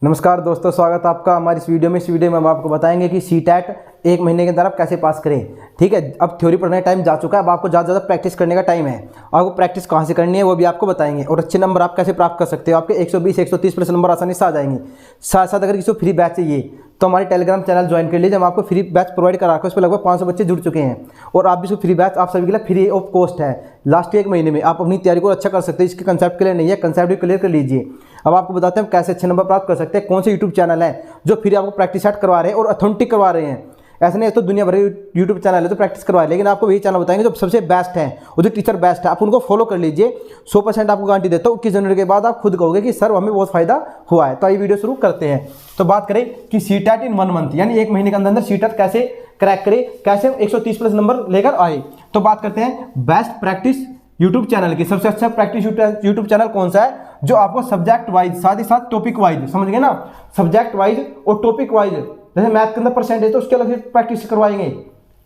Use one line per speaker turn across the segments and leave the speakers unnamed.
नमस्कार दोस्तों, स्वागत है आपका हमारी इस वीडियो में। इस वीडियो में हम आपको बताएंगे कि सीटेट एक महीने के अंदर आप कैसे पास करें। ठीक है, अब थ्योरी पढ़ने का टाइम जा चुका है, अब आपको ज़्यादा प्रैक्टिस करने का टाइम है। आपको प्रैक्टिस कहाँ से करनी है वो भी आपको बताएंगे, और अच्छे नंबर आप कैसे प्राप्त कर सकते हो। आपके 120 130 प्लस नंबर आसानी से आ जाएंगे। साथ साथ अगर किसी को फ्री बैच चाहिए तो हमारे टेलीग्राम चैनल ज्वाइन कर लीजिए। हम आपको फ्री बैच प्रोवाइड करा रखा है, उस पर लगभग 500 बच्चे जुड़ चुके हैं, और आप भी इसको फ्री बैच आप सभी के लिए फ्री ऑफ कॉस्ट है। लास्ट एक महीने में आप अपनी तैयारी को अच्छा कर सकते हैं। इसके कंसेप्ट क्लियर नहीं है, कंसेप्ट भी क्लियर कर लीजिए। अब आपको बताते हैं कैसे अच्छे नंबर प्राप्त कर सकते हैं, कौन से यूट्यूब चैनल है जो फिर आपको प्रैक्टिस सेट करवा रहे हैं और ऑथेंटिक करवा रहे हैं। ऐसे नहीं है तो दुनिया भर यूट्यूब चैनल है तो प्रैक्टिस करवा रहे हैं, लेकिन आपको वही चैनल बताएंगे जो सबसे बेस्ट है और जो टीचर बेस्ट है। आप उनको फॉलो कर लीजिए, 100% आपको गारंटी देता हूँ। 21 जनवरी के बाद आप खुद कहोगे कि सर हमें बहुत फायदा हुआ है। तो ये वीडियो शुरू करते हैं। तो बात करें कि सीटेट इन 1 मंथ यानी एक महीने के अंदर सीटेट कैसे क्रैक करें, कैसे 130 प्लस नंबर लेकर आए। तो बात करते हैं बेस्ट प्रैक्टिस यूट्यूब चैनल की। सबसे अच्छा प्रैक्टिस यूट्यूब चैनल कौन सा है जो आपको सब्जेक्ट वाइज साथ ही साथ टॉपिक वाइज, समझ गए ना, सब्जेक्ट वाइज और टॉपिक वाइज, जैसे मैथ के अंदर परसेंटेज तो उसके अलग से प्रैक्टिस करवाएंगे।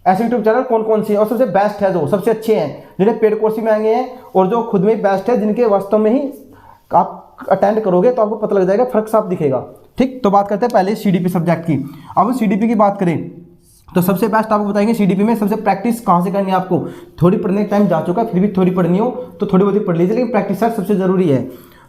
ऐसे यूट्यूब चैनल कौन कौन से हैं और सबसे बेस्ट है, जो सबसे अच्छे हैं, जिन्हें पेड कोर्स में आएंगे हैं और जो खुद में बेस्ट है, जिनके वास्तव में ही आप अटेंड करोगे तो आपको पता लग जाएगा, फर्क साफ दिखेगा। ठीक, तो बात करते हैं पहले सीडीपी सब्जेक्ट की। अब सीडीपी की बात करें तो सबसे बेस्ट आपको बताएंगे सीडीपी में सबसे प्रैक्टिस कहाँ से करनी है। आपको थोड़ी पढ़ने का टाइम जा चुका है, फिर भी थोड़ी पढ़नी हो तो थोड़ी बहुत ही पढ़ लीजिए, लेकिन प्रैक्टिस सबसे जरूरी है।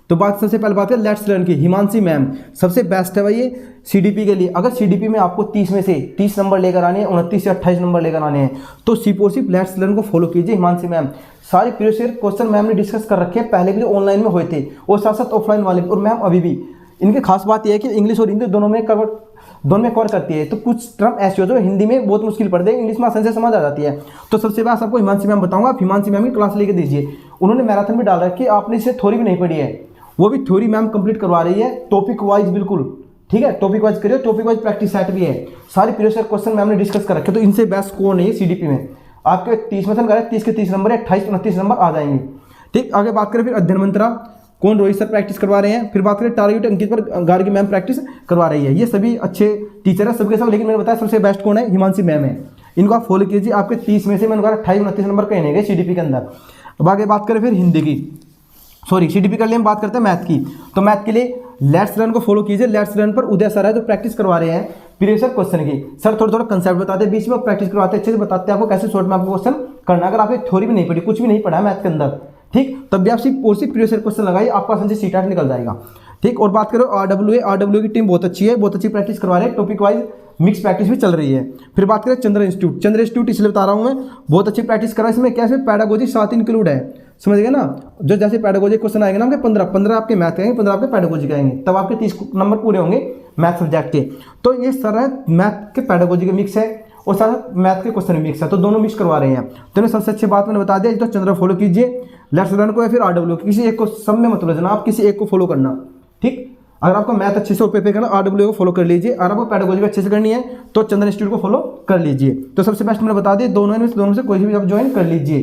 तो बात सबसे पहले बात है लेट्स लर्न की। हिमांशी मैम सबसे बेस्ट है भाई ये सीडीपी के लिए। अगर सीडीपी में आपको 30 में से 30 नंबर लेकर आने हैं, 29 से 28 नंबर लेकर आने हैं, तो सिर्फ लेट्स लर्न को फॉलो कीजिए। हिमांशी मैम सारी प्रीवियस ईयर क्वेश्चन मैम ने डिस्कस कर रखे हैं, पहले भी जो ऑनलाइन में हुए थे और साथ साथ ऑफलाइन वाले भी। और मैम अभी भी इनकी खास बात यह है कि इंग्लिश और हिंदी दोनों में कवर करती है। तो कुछ टर्म ऐसे हो जो हिंदी में बहुत मुश्किल पड़ते हैं, इंग्लिश में आसानी से समझ आ जाती है। तो सबसे बेस्ट आपको हिमांशी मैम बताऊंगा, आप हिमांशी मैम की क्लास लेके दीजिए। उन्होंने मैराथन भी डाल रखी है, आपने इसे थ्योरी भी नहीं पढ़ी है, वो भी थ्योरी मैम कंप्लीट करवा रही है, टॉपिक वाइज बिल्कुल। ठीक है, टॉपिक वाइज करिए, टॉपिक वाइज प्रैक्टिस सेट भी है, सारी प्रीवियस ईयर क्वेश्चन मैम ने डिस्कस कर रखे। तो इनसे बेस्ट कौन नहीं है सीडीपी में। आपके 30 में से 30 के 30 नंबर है, 28-29 नंबर आ जाएंगे। ठीक, आगे बात करें फिर अध्ययन मंत्रा कौन, रोहित सर प्रैक्टिस करवा रहे हैं। फिर बात करें टारगेट अंकित पर गार्गी मैम प्रैक्टिस करवा रही है। ये सभी अच्छे टीचर है सबके सब, लेकिन मैंने बताया सबसे बेस्ट कौन है, हिमांशी मैम है। इनको आप फॉलो कीजिए। आपके 30 में से मैंने कहा 28-29 नंबर कहने गए सीडीपी के अंदर। अब आगे बात करें फिर हिंदी की, सीडीपी के लिए हम बात करते हैं मैथ की। तो मैथ के लिए लेट्स लर्न को फॉलो कीजिए। लेट्स लर्न पर उदय सर है जो प्रैक्टिस करवा रहे हैं प्रीवियस ईयर क्वेश्चन की। सर थोड़ा कंसेप्ट बताते हैं, बीच में प्रैक्टिस करवाते हैं, अच्छे से बताते हैं आपको कैसे शॉर्ट में आपको क्वेश्चन करना। अगर आपने थ्योरी भी नहीं पढ़ी, कुछ भी नहीं पढ़ा है मैथ के अंदर, ठीक, तब भी आप सिर्फ प्रीवियस ईयर क्वेश्चन लगाइए, आपका आसानी से सीटेट निकल जाएगा। ठीक, और बात करो आरडब्ल्यू की टीम बहुत अच्छी है, बहुत अच्छी प्रैक्टिस करवा रहे हैं, टॉपिक वाइज मिक्स प्रैक्टिस भी चल रही है। फिर बात करें चंद्र इंस्टीट्यूट इसलिए बता रहा हूँ मैं, बहुत अच्छी प्रैक्टिस कर रहा है। इसमें क्या है, पैडागोजी साथ इंक्लूड है, समझ गए ना। जो जैसे पैडागोजी क्वेश्चन आएंगे ना, आपके 15 आपके मैथ के आएंगे, 15 आपके पैडागोजी के आएंगे, तब आपके 30 नंबर पूरे होंगे मैथ सब्जेक्ट के। तो ये सारा मैथ के पैडागोजी के मिक्स है और साथ मैथ के क्वेश्चन मिक्स है, तो दोनों मिक्स करवा रहे हैं। तो सबसे अच्छी बात मैंने बता दिया, तो चंद्र फॉलो कीजिए, लेट्स लर्न को या फिर आरडब्ल्यू, किसी एक को सब में मत उलझना, आप किसी एक को फॉलो करना। ठीक, अगर आपको मैथ अच्छे से पेपर करना, आरडब्ल्यू को फॉलो कर लीजिए। अगर आपको पैडागोजी अच्छे से करनी है तो चंद्र इंस्टीट्यूट को फॉलो कर लीजिए। तो सबसे बेस्ट मैंने बता दिया, दोनों में से कोई भी आप ज्वाइन कर लीजिए।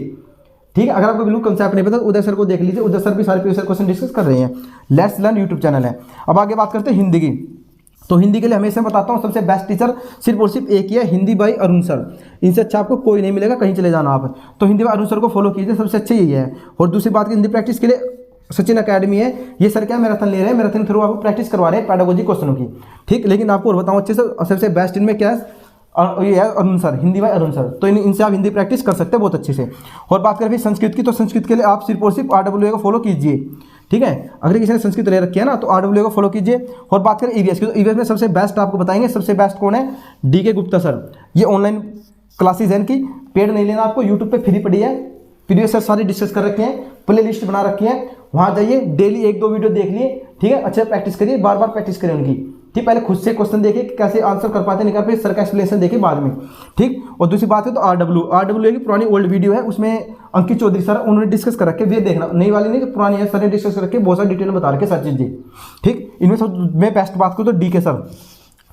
ठीक है, अगर आपको बिल्कुल कंसेप्ट नहीं पता उदय सर को देख लीजिए, उदय सर भी सारे प्रीवियस ईयर क्वेश्चन डिस्कस कर रहे हैं। लेट्स लर्न यूट्यूब चैनल है। अब आगे बात करते हैं हिंदी की। तो हिंदी के लिए हमेशा बताता हूँ सबसे बेस्ट टीचर सिर्फ और सिर्फ एक ही है, हिंदी बाई अरुण सर। इनसे अच्छा आपको कोई नहीं मिलेगा, कहीं चले जाना आप। तो हिंदी बाई अरुण सर को फॉलो कीजिए, सबसे अच्छे यही है। और दूसरी बात की हिंदी प्रैक्टिस के लिए सचिन अकेडमी है, ये सर क्या मैराथन ले रहे हैं, मैराथन थ्रू आपको प्रैक्टिस करवा रहे हैं पैडागोजी क्वेश्चनों की। ठीक, लेकिन आपको और बताऊँ अच्छे से सबसे बेस्ट इनमें क्या है, ये है Arun sir, Hindi by Arun sir. तो इनसे आप हिंदी प्रैक्टिस कर सकते हैं बहुत अच्छे से। और बात करें फिर संस्कृत की, तो संस्कृत के लिए आप सिर्फ और सिर्फ आरडब्ल्यू को फॉलो कीजिए। ठीक है, अगर किसी ने संस्कृत ले रखी है ना तो आरडब्ल्यू को फॉलो कीजिए। और बात करें ईवीएस की, तो ईवीएस में सबसे बेस्ट आपको बताएंगे, सबसे बेस्ट कौन है, डीके गुप्ता सर। ये ऑनलाइन क्लासेज है इनकी, पेड नहीं लेना आपको, यूट्यूब पे फ्री पड़ी है, प्रीवियस ईयर सारी डिस्कस कर रखे हैं, प्ले लिस्ट बना रखी है, वहाँ जाइए, डेली 1-2 वीडियो देख लिए। ठीक है, अच्छे प्रैक्टिस करिए, बार बार प्रैक्टिस करें उनकी। ठीक, पहले खुद से क्वेश्चन देखिए कि कैसे आंसर कर पाते हैं, नहीं कर पाते, सर का एक्सप्लेनेशन देखिए बाद में। ठीक, और दूसरी बात है तो आरडब्ल्यू की पुरानी ओल्ड वीडियो है, उसमें अंकित चौधरी सर उन्होंने डिस्कस कर रखे, वे देखना, नई वाली नहीं, पुरानी है, सर ने डिस्कस कर रखे, बहुत सारी डिटेल में बता रखे सारी चीजें। ठीक, इनमें सब मैं बेस्ट बात करूँ तो DK sir,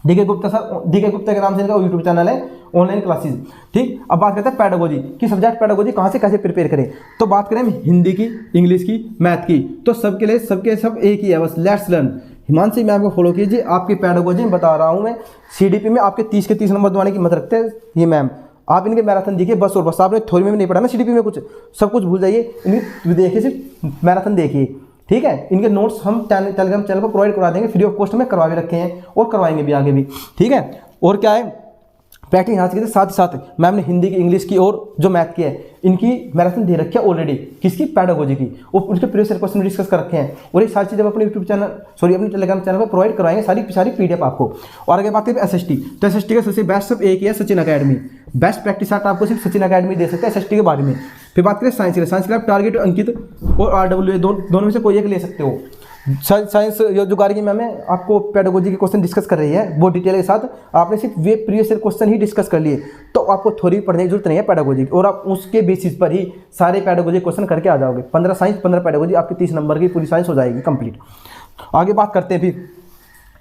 DK Gupta sir, DK Gupta के नाम से इनका यूट्यूब चैनल है, ऑनलाइन क्लासेस। ठीक, अब बात करते हैं पैडागोजी की, सब्जेक्ट पैडागोजी कहाँ से कैसे प्रिपेयर करें। तो बात करें हिंदी की, इंग्लिश की, मैथ की, तो सबके लिए सब एक ही है बस, लेट्स लर्न। हिमांशी मैम को फॉलो कीजिए, आपकी पैडागोजी में बता रहा हूँ मैं, सीडीपी में आपके 30 के 30 नंबर दिलाने की मत रखते हैं ये मैम। आप इनके मैराथन देखिए बस, और बस आपने थ्योरी में नहीं पढ़ा ना सीडीपी में कुछ, सब कुछ भूल जाइए, इनकी देखिए, सिर्फ मैराथन देखिए। ठीक है। इनके नोट्स हम टेलीग्राम चैनल पर प्रोवाइड करवा देंगे, फ्री ऑफ कॉस्ट में करवा भी रखे हैं और करवाएंगे भी आगे भी, ठीक है। और क्या है, प्रैक्टिस यहाँ से साथ ही साथ मैम ने हिंदी की, इंग्लिश की और जो मैथ की है इनकी मैराथन दे रखी है ऑलरेडी, किसकी, पेडागोजी की, और उनके प्रीवियस ईयर क्वेश्चन डिस्कस कर रखे हैं। और ये सारी चीज़ें अपने यूट्यूब चैनल अपने टेलीग्राम चैनल पर प्रोवाइड करवाएंगे, सारी पीडीएफ आपको। और आगे बात करें SST, तो SST का सबसे बेस्ट सब एक ही है, Sachin academy. Best practice set आपको सिर्फ सचिन अकेडमी दे सकते हैं SST के बारे में। फिर बात करें साइंस के आप टारगेट अंकित और RW दोनों में से कोई एक ले सकते हो। साइंस जो गार्गी मैम है आपको पेडागोजी के क्वेश्चन डिस्कस कर रही है वो डिटेल के साथ, आपने सिर्फ वे प्रीवियस ईयर क्वेश्चन ही डिस्कस कर लिए, तो आपको थोड़ी पढ़ने की जरूरत नहीं है पेडागोजी की, और आप उसके बेसिस पर ही सारे पेडागोजी क्वेश्चन करके आ जाओगे। 15 साइंस 15 पेडागोजी, आपकी 30 नंबर की पूरी साइंस हो जाएगी कंप्लीट। आगे बात करते हैं फिर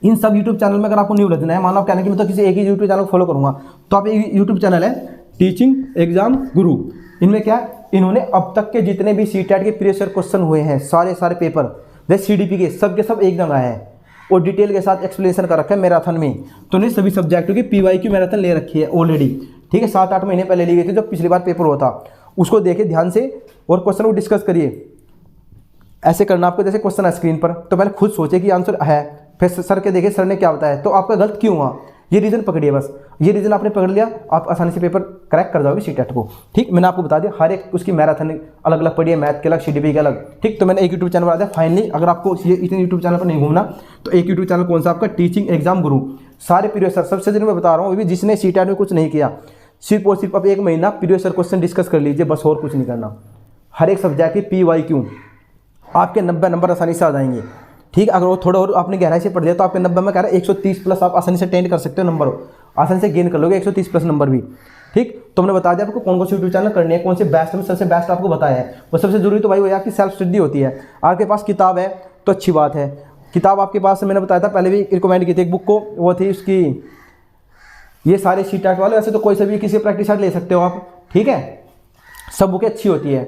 इन सब यूट्यूब चैनल में अगर आपको न्यू लगना है, मान लो आप कहने की मतलब किसी एक ही यूट्यूब चैनल को फॉलो करूँगा, तो आप एक यूट्यूब चैनल है टीचिंग एग्जाम गुरु। इनमें क्या, इन्होंने अब तक के जितने भी CTET के प्रीवियस ईयर क्वेश्चन हुए हैं, सारे पेपर जैसे CDP के सब एक जगह है और डिटेल के साथ एक्सप्लेनेशन कर रखा है मैराथन में। तो उन्हें सभी सब्जेक्टों की PYQ मैराथन ले रखी है ऑलरेडी, ठीक है। 7-8 महीने पहले ली गई थी, जब पिछली बार पेपर हुआ था। उसको देखे ध्यान से और क्वेश्चन को डिस्कस करिए। ऐसे करना आपको, जैसे क्वेश्चन है स्क्रीन पर, तो पहले खुद सोचे कि आंसर है, फिर सर के देखे सर ने क्या बताया, तो आपका गलत क्यों हुआ, ये रीज़न पकड़िए। बस ये रीज़न आपने पकड़ लिया, आप आसानी से पेपर क्रैक कर जाओगे CTET को, ठीक। मैंने आपको बता दिया हर एक उसकी मैराथन अलग अलग पड़ी है, मैथ के अलग, CDP के अलग, ठीक। तो मैंने एक यूट्यूब चैनल बता दिया। फाइनली अगर आपको ये इतने यूट्यूब चैनल पर नहीं घूमना, तो एक यूट्यूब चैनल कौन सा आपका, टीचिंग एग्जाम गुरु। सारे प्रीवियस ईयर सबसे दिन मैं बता रहा हूँ, अभी जिसने CTET में कुछ नहीं किया, सिर्फ और सिर्फ अब 1 महीना प्रीवियस ईयर क्वेश्चन डिस्कस कर लीजिए, बस और कुछ नहीं करना। हर एक सब्जेक्ट की PYQ आपके 90 नंबर आसानी से आ जाएंगे, ठीक। अगर वो थोड़ा और आपने गहराई से पढ़ लिया तो आपके 90 में कह रहा है 130 प्लस आप आसानी से अटेंड कर सकते हो, नंबर आसानी से गेन कर लोगे 130 प्लस नंबर भी, ठीक। तो हमने बता दिया आपको कौन से यूट्यूब चैनल करने हैं, कौन से बेस्ट में सबसे बेस्ट आपको बताया है। वो सबसे जरूरी तो भाई वो आपकी सेल्फ स्टडी होती है। आपके पास किताब है तो अच्छी बात है, किताब आपके पास, मैंने बताया था पहले भी रिकमेंड की थी एक बुक को, वो थी उसकी, ये सारे CTET वाले, वैसे तो कोई से भी किसी प्रैक्टिस सेट ले सकते हो आप, ठीक है। सब बुकें अच्छी होती है,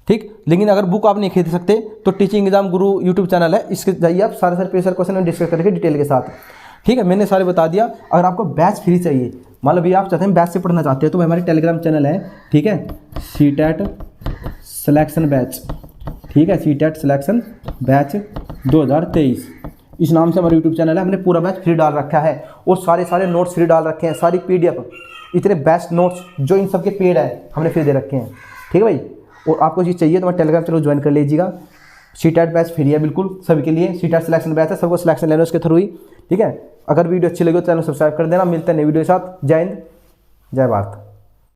ठीक। लेकिन अगर बुक आप नहीं खरीद सकते तो टीचिंग एग्जाम गुरु यूट्यूब चैनल है, इसके जाइए आप सारे प्रीवियस क्वेश्चन डिस्कस करके डिटेल के साथ, ठीक है। मैंने सारे बता दिया। अगर आपको बैच फ्री चाहिए, मान लो भी आप चाहते हैं बैच से पढ़ना चाहते हैं, तो हमारे टेलीग्राम चैनल है, ठीक है, CTET सिलेक्शन बैच, ठीक है, CTET सिलेक्शन बैच 2023 इस नाम से हमारा यूट्यूब चैनल है। हमने पूरा बैच फ्री डाल रखा है और सारे नोट्स फ्री डाल रखे हैं, सारी PDF, इतने बेस्ट नोट्स जो इन सबके पेड है हमने फ्री दे रखे हैं, ठीक है भाई। और आपको चीज़ चाहिए तो मैं टेलीग्राम चैनल ज्वाइन कर लीजिएगा। CTET बैच फ्री है बिल्कुल सभी के लिए, CTET सिलेक्शन बैच है, सबको सिलेक्शन लेना उसके थ्रू ही, ठीक है। अगर वीडियो अच्छी लगी तो चैनल सब्सक्राइब कर देना। मिलते हैं नई वीडियो के साथ। जय हिंद, जय भारत।